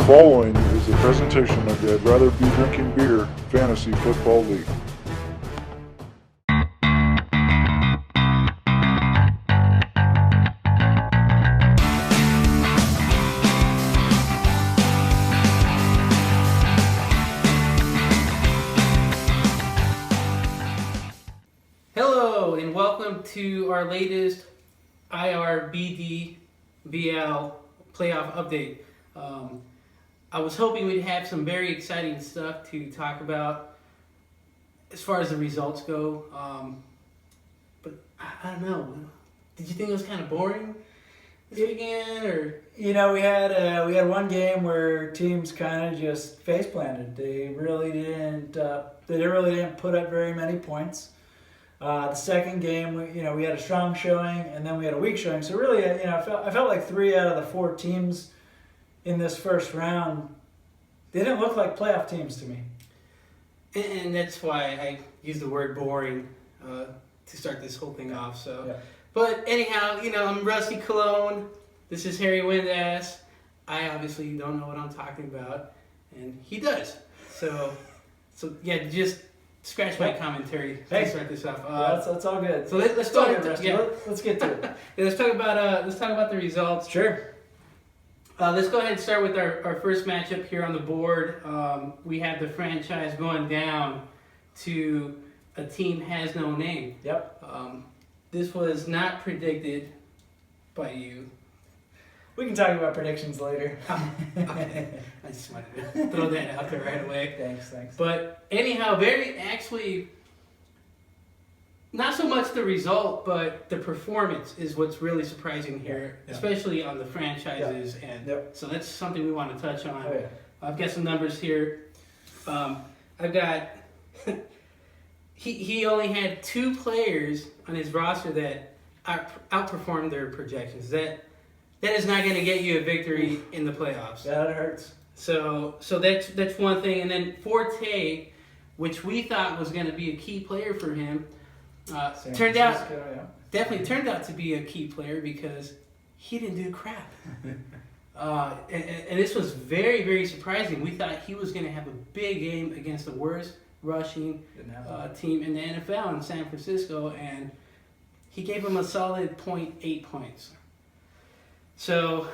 following is a presentation of the I'd Rather Be Drinking Beer Fantasy Football League. Hello and welcome to our latest IRBDBL Playoff update. I was hoping we'd have some very exciting stuff to talk about as far as the results go, but I don't know. Did you think it was kind of boring this weekend, or we had one game where teams kind of just face planted. They really didn't put up very many points. The second game, we had a strong showing, and then we had a weak showing. So really, I felt like 3 out of the 4 teams in this first round, they didn't look like playoff teams to me. and that's why I used the word boring to start this whole thing off. So, Yeah. But anyhow, I'm Rusty Colon. This is Harry Windass. I obviously don't know what I'm talking about, and he does. So yeah, just scratch my commentary to start this off. That's all good. So let's go ahead. Let's get to it. Yeah, let's talk about the results. Sure. Let's go ahead and start with our first matchup here on the board. We have the franchise going down to a team has no name. Yep. This was not predicted by you. We can talk about predictions later. Okay. I just wanted to throw that out there right away. Thanks. But anyhow, not so much the result, but the performance is what's really surprising here, especially on the franchises. Yeah. And so that's something we want to touch on. Oh, yeah. I've got some numbers here. I've got, he only had 2 players on his roster that outperformed their projections. That is not going to get you a victory in the playoffs. That hurts. So that's one thing. And then Forte, which we thought was going to be a key player for him, turned out to be a key player because he didn't do crap. And this was very, very surprising. We thought he was going to have a big game against the worst rushing team in the NFL in San Francisco, and he gave him a solid 0.8 points. So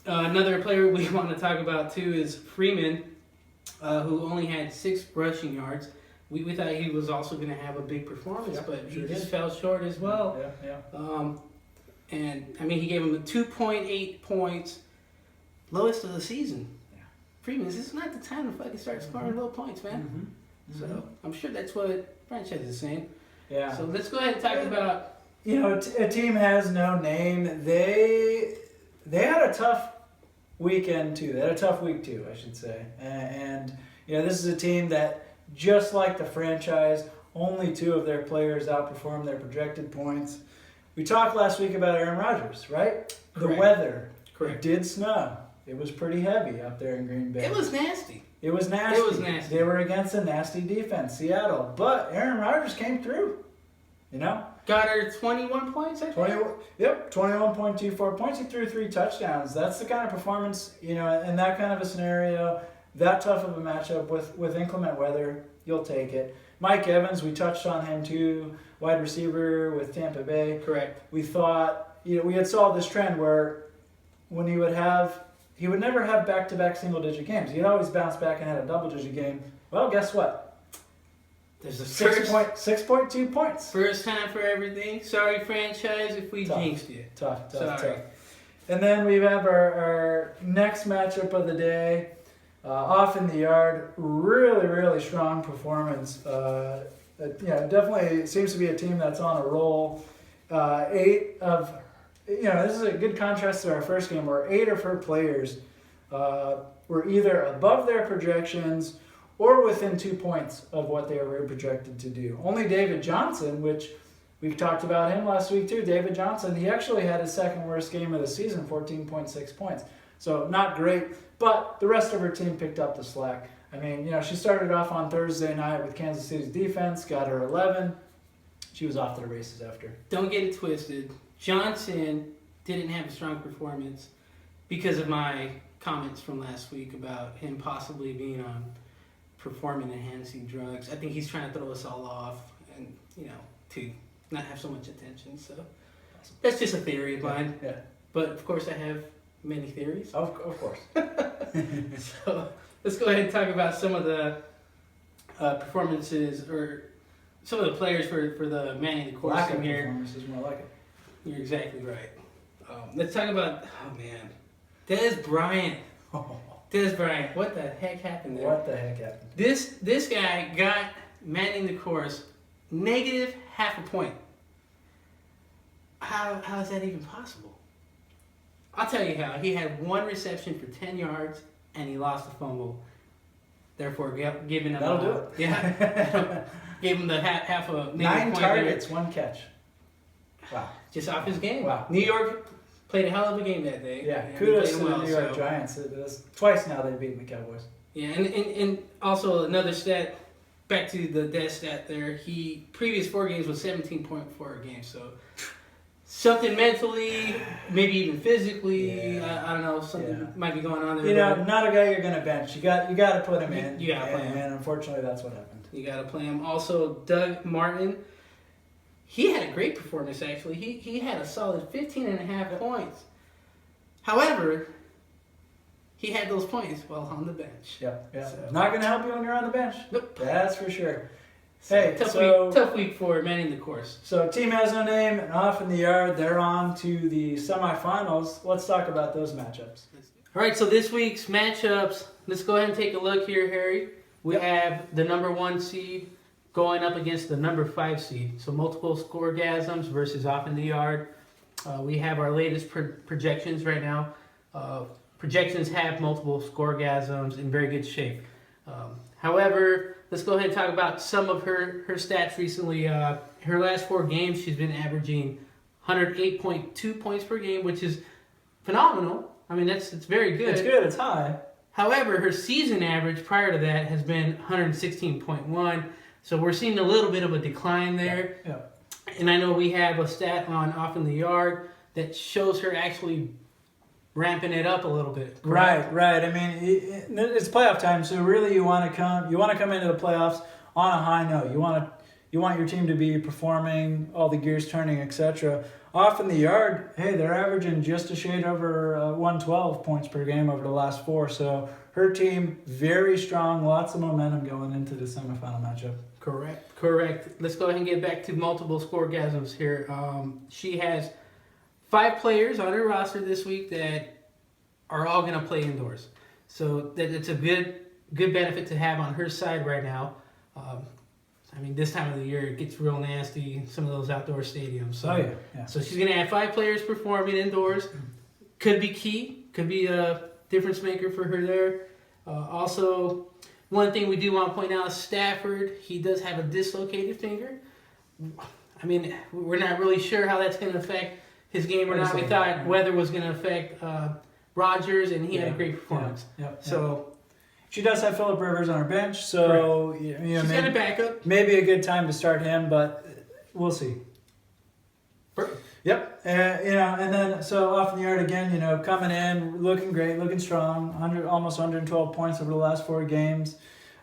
another player we want to talk about too is Freeman, who only had 6 rushing yards. We thought he was also going to have a big performance, but he just fell short as well. Yeah. And I mean, he gave him a 2.8 points, lowest of the season. Yeah. Freeman, this is not the time to fucking start scoring low points, man. So I'm sure that's what franchise is saying. Yeah. So let's go ahead and talk about. A team has no name. They had a tough weekend too. They had a tough week too, I should say. And this is a team that, just like the franchise, only 2 of their players outperformed their projected points. We talked last week about Aaron Rodgers, right? Correct. The weather. Correct. It did snow. It was pretty heavy up there in Green Bay. It was nasty. It was nasty. They were against a nasty defense, Seattle. But Aaron Rodgers came through. Got her 21 points, I think. 21.24 points. He threw 3 touchdowns. That's the kind of performance, in that kind of a scenario, that tough of a matchup with inclement weather, you'll take it. Mike Evans, we touched on him too, wide receiver with Tampa Bay. Correct. We thought, we had saw this trend where when he would never have back-to-back single-digit games. He'd always bounce back and had a double-digit game. Well, guess what? There's a 6.2 points. First time for everything. Sorry, franchise, if we jinxed you. Tough. Sorry. And then we have our next matchup of the day. Off in the yard, really, really strong performance. Definitely seems to be a team that's on a roll. This is a good contrast to our first game where 8 of her players were either above their projections or within 2 points of what they were projected to do. Only David Johnson, which we talked about him last week too, David Johnson, he actually had his second worst game of the season, 14.6 points. So not great, but the rest of her team picked up the slack. I mean, she started off on Thursday night with Kansas City's defense, got her 11. She was off to the races after. Don't get it twisted. Johnson didn't have a strong performance because of my comments from last week about him possibly being on performance-enhancing drugs. I think he's trying to throw us all off and, to not have so much attention. So that's just a theory of mine. Yeah. But, of course, I have many theories. Of course. So let's go ahead and talk about some of the performances or some of the players for the man in the course Lack of team here. performance is more like it. You're exactly right. Let's talk about, Dez Bryant. Dez Bryant, what the heck happened there? What the heck happened? This guy got manning the course negative half a point. How is that even possible? I'll tell you how. He had one reception for 10 yards and he lost a fumble. Therefore, giving him That'll do it. Yeah, gave him the half a negative 9 point targets, there. 1 catch. Wow. Just off his game. Wow. New York played a hell of a game that day. Yeah, and kudos they to played the well, New York so. Giants. That's twice now they've beaten the Cowboys. Yeah, and also another stat, back to the Dez stat there, he previous 4 games was 17.4 a game, so something mentally, maybe even physically, I don't know, something might be going on there. Not a guy you're going to bench. You got to put him in. You got to play him. And unfortunately, that's what happened. You got to play him. Also, Doug Martin, he had a great performance, actually. He had a solid 15.5 points. However, he had those points while on the bench. Yeah. So. Not going to help you when you're on the bench. Nope. That's for sure. Hey, tough week for manning the course. So team has no name and off in the yard. They're on to the semifinals. Let's talk about those matchups. All right, so this week's matchups, let's go ahead and take a look here, Harry. We have the number 1 seed going up against the number 5 seed. So multiple scoregasms versus off in the yard. We have our latest projections right now. Projections have multiple scoregasms in very good shape. However, let's go ahead and talk about some of her stats recently. Her last 4 games, she's been averaging 108.2 points per game, which is phenomenal. I mean, it's very good. It's good. It's high. However, her season average prior to that has been 116.1. So we're seeing a little bit of a decline there. Yeah. And I know we have a stat on off in the yard that shows her actually ramping it up a little bit. Correct? Right. I mean, it's playoff time, so really you want to come into the playoffs on a high note. You want your team to be performing, all the gears turning, etc. Off in the yard, hey, they're averaging just a shade over 112 points per game over the last 4. So her team very strong, lots of momentum going into the semifinal matchup. Correct. Let's go ahead and get back to multiple scoregasms here. She has 5 players on her roster this week that are all going to play indoors. So it's a good benefit to have on her side right now. I mean, this time of the year, it gets real nasty in some of those outdoor stadiums. So, So she's going to have 5 players performing indoors. Could be key. Could be a difference maker for her there. Also, one thing we do want to point out is Stafford. He does have a dislocated finger. I mean, we're not really sure how that's going to affect his game or not. We thought weather was going to affect Rodgers, and he had a great performance. So she does have Phillip Rivers on her bench, so she's got a backup. Maybe a good time to start him, but we'll see. Yep, and then so off in the yard again, coming in, looking great, looking strong, almost 112 points over the last 4 games.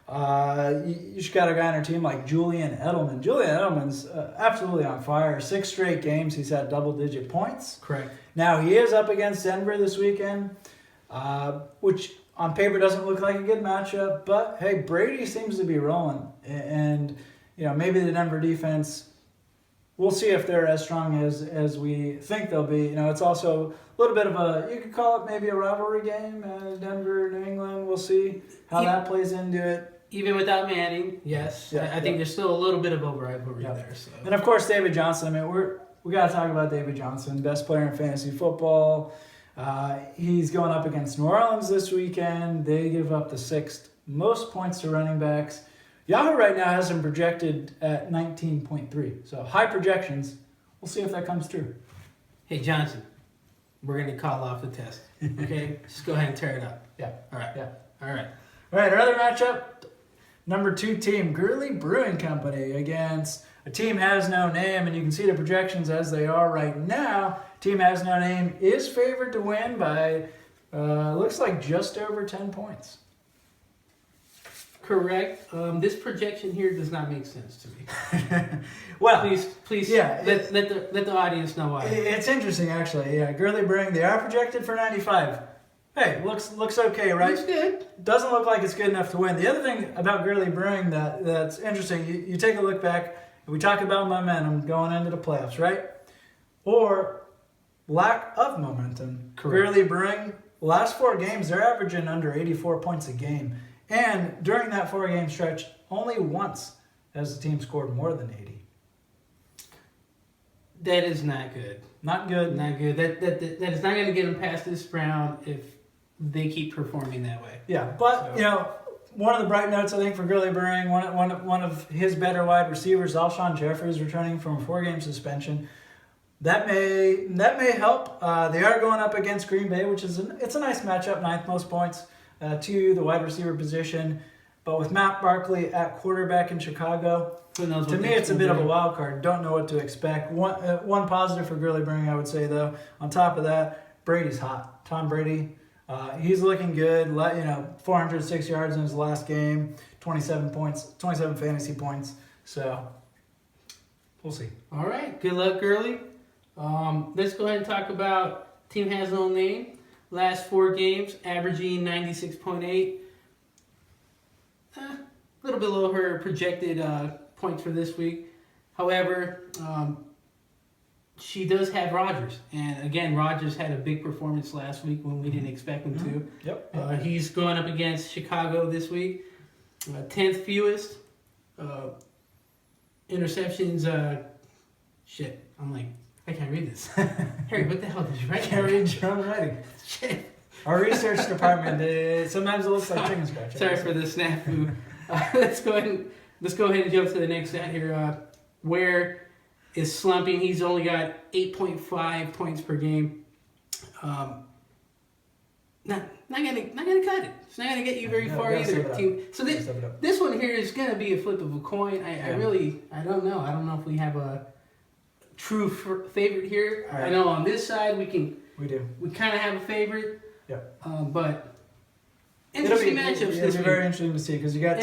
You just got a guy on our team like Julian Edelman. Julian Edelman's absolutely on fire. 6 straight games he's had double-digit points. Correct. Now he is up against Denver this weekend, which on paper doesn't look like a good matchup. But hey, Brady seems to be rolling, and maybe the Denver defense. We'll see if they're as strong as we think they'll be. It's also a little bit of you could call it maybe a rivalry game, Denver, New England. We'll see how that plays into it. Even without Manning, yes. I think there's still a little bit of a rivalry there. So. And of course, David Johnson. I mean, we got to talk about David Johnson, best player in fantasy football. He's going up against New Orleans this weekend. They give up the 6th most points to running backs. Yahoo right now has him projected at 19.3. So high projections. We'll see if that comes true. Hey, Johnson, we're going to call off the test. Okay? Just go ahead and tear it up. Yeah. All right. Yeah. All right. All right, our other matchup, number 2 team, Gurley Brewing Company against a team has no name, and you can see the projections as they are right now. Team has no name is favored to win by Looks like just over 10 points. Correct. This projection here does not make sense to me. Well, please, yeah, let the audience know why. It's interesting, actually. Yeah, Gurley Bring, they are projected for 95. Hey, looks okay, right? Looks good. Doesn't look like it's good enough to win. The other thing about Gurley Bring that's interesting, you take a look back, and we talk about momentum going into the playoffs, right? Or lack of momentum. Correct. Gurley Bring, last 4 games, they're averaging under 84 points a game. And during that 4-game stretch, only once has the team scored more than 80. That is not good. Not good. Not good. That is not going to get them past this round if they keep performing that way. Yeah, but one of the bright notes I think for Gurley Bring, one of his better wide receivers, Alshon Jeffries, returning from a 4-game suspension. That may help. They are going up against Green Bay, which is it's a nice matchup, 9th most points to the wide receiver position. But with Matt Barkley at quarterback in Chicago, to me it's a bit of a wild card. Don't know what to expect. One positive for Gurley Bring, I would say, though. On top of that, Brady's hot. Tom Brady, he's looking good. 406 yards in his last game, 27 fantasy points. So we'll see. All right. Good luck, Gurley. Let's go ahead and talk about team has no name. Last 4 games, averaging 96.8. A little bit below her projected points for this week. However, she does have Rodgers. And again, Rodgers had a big performance last week when we didn't expect him to. Yep. He's going up against Chicago this week. 10th fewest. Interceptions. I'm like, I can't read this. Harry, what the hell did you write? I can't read your own writing. Shit. Our research department, sometimes it looks like chicken scratch. Sorry for the snafu. Let's go ahead and jump to the next stat here. Ware is slumping. He's only got 8.5 points per game. Not gonna cut it. It's not gonna get you very far either. Team. So this one here is gonna be a flip of a coin. I don't know. I don't know if we have a true favorite here. Right. I know on this side we do. We kind of have a favorite. Yeah. But interesting matchups this week. It'll be very interesting to see because you got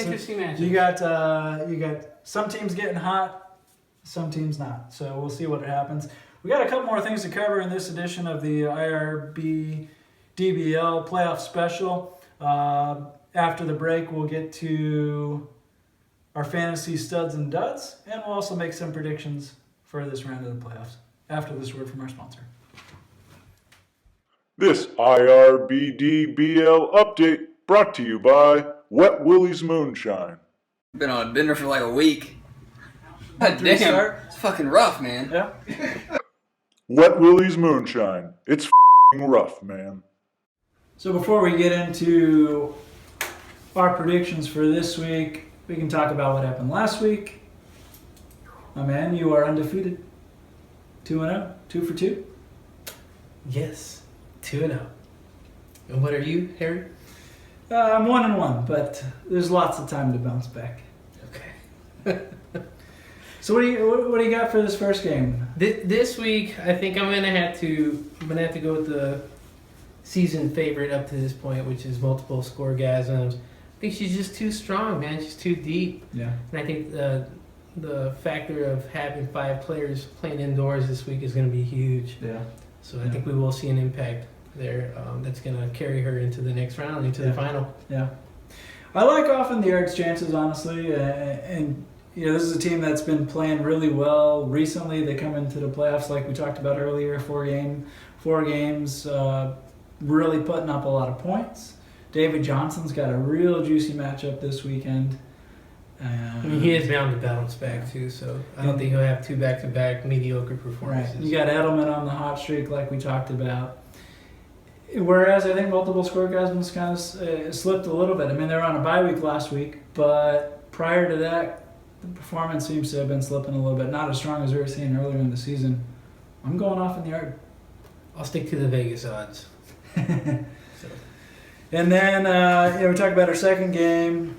you got some teams getting hot, some teams not. So we'll see what happens. We got a couple more things to cover in this edition of the IRBDBL Playoff Special. After the break, we'll get to our fantasy studs and duds, and we'll also make some predictions for this round of the playoffs after this word from our sponsor. This IRBDBL update brought to you by Wet Willie's Moonshine. Been on a bender for like a week. God damn, it's fucking rough, man. Yeah. Wet Willie's Moonshine. It's f***ing rough, man. So before we get into our predictions for this week, we can talk about what happened last week. My man, you are undefeated. 2-0, 2 for 2. Yes, 2-0. And what are you, Harry? I'm 1-1, but there's lots of time to bounce back. Okay. So what do you got for this first game? This week, I think I'm gonna have to go with the season favorite up to this point, which is multiple scoregasms. I think she's just too strong, man. She's too deep. Yeah. And I think the factor of having 5 players playing indoors this week is going to be huge. Yeah. So I think we will see an impact there that's going to carry her into the next round, into the final. Yeah. I like often the Yards' chances, honestly. And this is a team that's been playing really well recently. They come into the playoffs like we talked about earlier, 4 games, really putting up a lot of points. David Johnson's got a real juicy matchup this weekend. He is bound to bounce back too, so I don't think he'll have 2 back-to-back mediocre performances. Right. You got Edelman on the hot streak like we talked about. Whereas I think multiple scoregasms kind of slipped a little bit. I mean, they were on a bye week last week, but prior to that, the performance seems to have been slipping a little bit. Not as strong as we were seeing earlier in the season. I'm going off in the yard. I'll stick to the Vegas odds. And then we talked about our second game.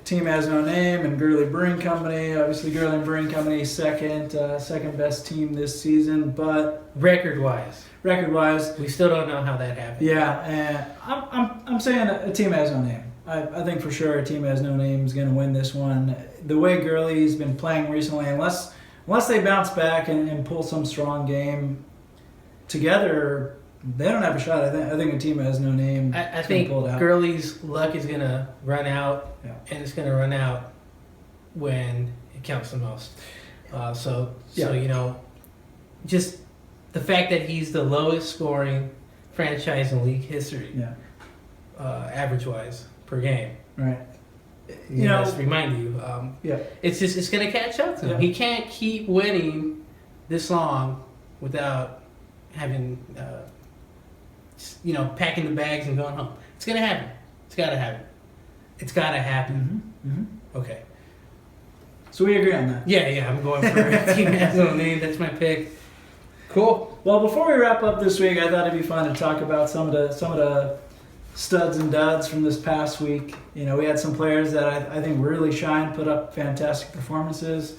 Team has no name, and Gurley Brewing Company. Obviously, Gurley Brewing Company second best team this season, but Record-wise, record-wise. We still don't know how that happened. Yeah, and I'm saying a team has no name. I think for sure a team has no name is going to win this one. The way Gurley's been playing recently, unless they bounce back and pull some strong game together, they don't have a shot. I think a team has no name. I think Gurley's luck is going to run out, and it's going to run out when it counts the most. So just the fact that he's the lowest scoring franchise in league history, average-wise, per game. Right. Just remind you. It's going to catch up to him. Yeah. He can't keep winning this long without having, packing the bags and going home. It's going to happen. It's got to happen. It's got to happen. Mm-hmm. Okay. So we agree on that. Yeah. I'm going for a team has no name. That's my pick. Cool. Well, before we wrap up this week, I thought it'd be fun to talk about some of the studs and duds from this past week. We had some players that I think really shined, put up fantastic performances,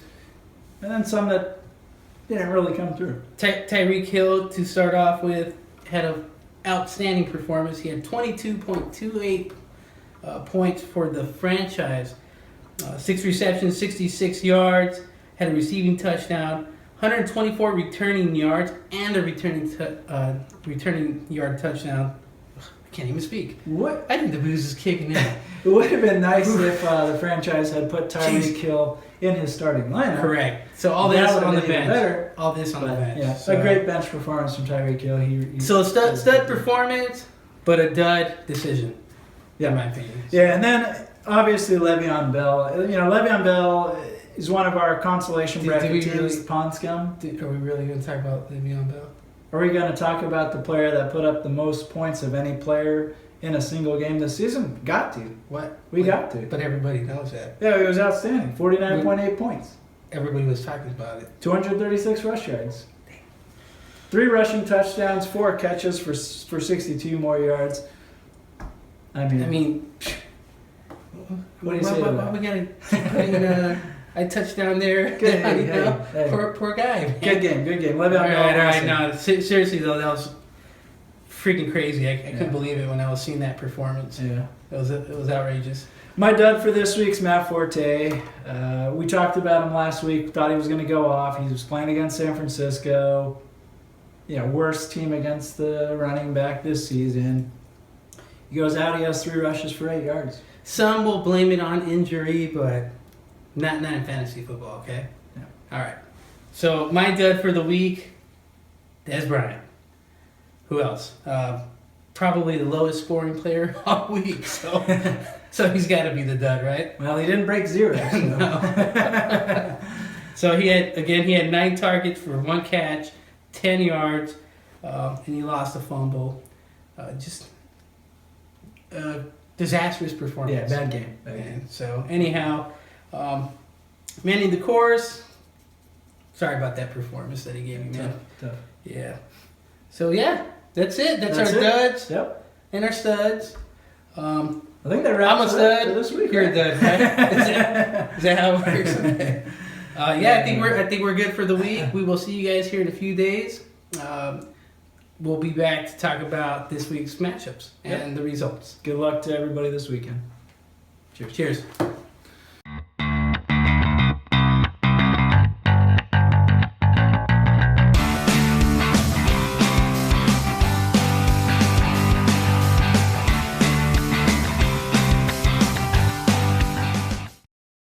and then some that didn't really come through. Tyreek Hill, to start off with, had an outstanding performance. He had 22.28 points for the franchise. 6 receptions, 66 yards, had a receiving touchdown, 124 returning yards, and a returning yard touchdown. Can't even speak. What? I think the booze is kicking in. It would have been nice if the franchise had put Tyreek Hill in his starting lineup. Correct. So all this on the bench. Better. All this on the bench. Yeah, so a great bench performance from Tyreek Hill. So stud performance, but a dud decision. Yeah, in my opinion. Yeah, and then obviously Le'Veon Bell. Le'Veon Bell is one of our consolation bracket teams. Pond Scum. Are we really going to talk about Le'Veon Bell? Are we going to talk about the player that put up the most points of any player in a single game this season? Got to. What? Got to. But everybody knows that. Yeah, he was outstanding. 49.8 points. Everybody was talking about it. 236 rush yards. 3 rushing touchdowns, 4 catches for 62 more yards. I mean, what do you say to that? We got to keep putting I touched down there. Good, hey. Poor guy. Man. Good game. All right. No, seriously though, that was freaking crazy. I couldn't believe it when I was seeing that performance. Yeah, it was outrageous. My dud for this week's Matt Forte. We talked about him last week. Thought he was going to go off. He was playing against San Francisco. Worst team against the running back this season. He goes out. He has 3 rushes for 8 yards. Some will blame it on injury, but not in fantasy football, okay? Yeah. All right. So my dud for the week, Des Bryant. Who else? Probably the lowest scoring player all week. So he's got to be the dud, right? Well, he didn't break 0. So. No. So he had 9 targets for 1 catch, 10 yards, and he lost a fumble. Just disastrous performance. Yeah, bad game. And so anyhow, manning the course. Sorry about that performance that he gave me, man. Tough. Yeah. So yeah, that's it. That's our it. duds. Yep. And our studs. I think that wraps I'm a stud for this week. You're right? a dud, right? Is that how it works? Okay. I think we're good for the week. We will see you guys here in a few days. We'll be back to talk about this week's matchups and the results. Good luck to everybody this weekend. Cheers.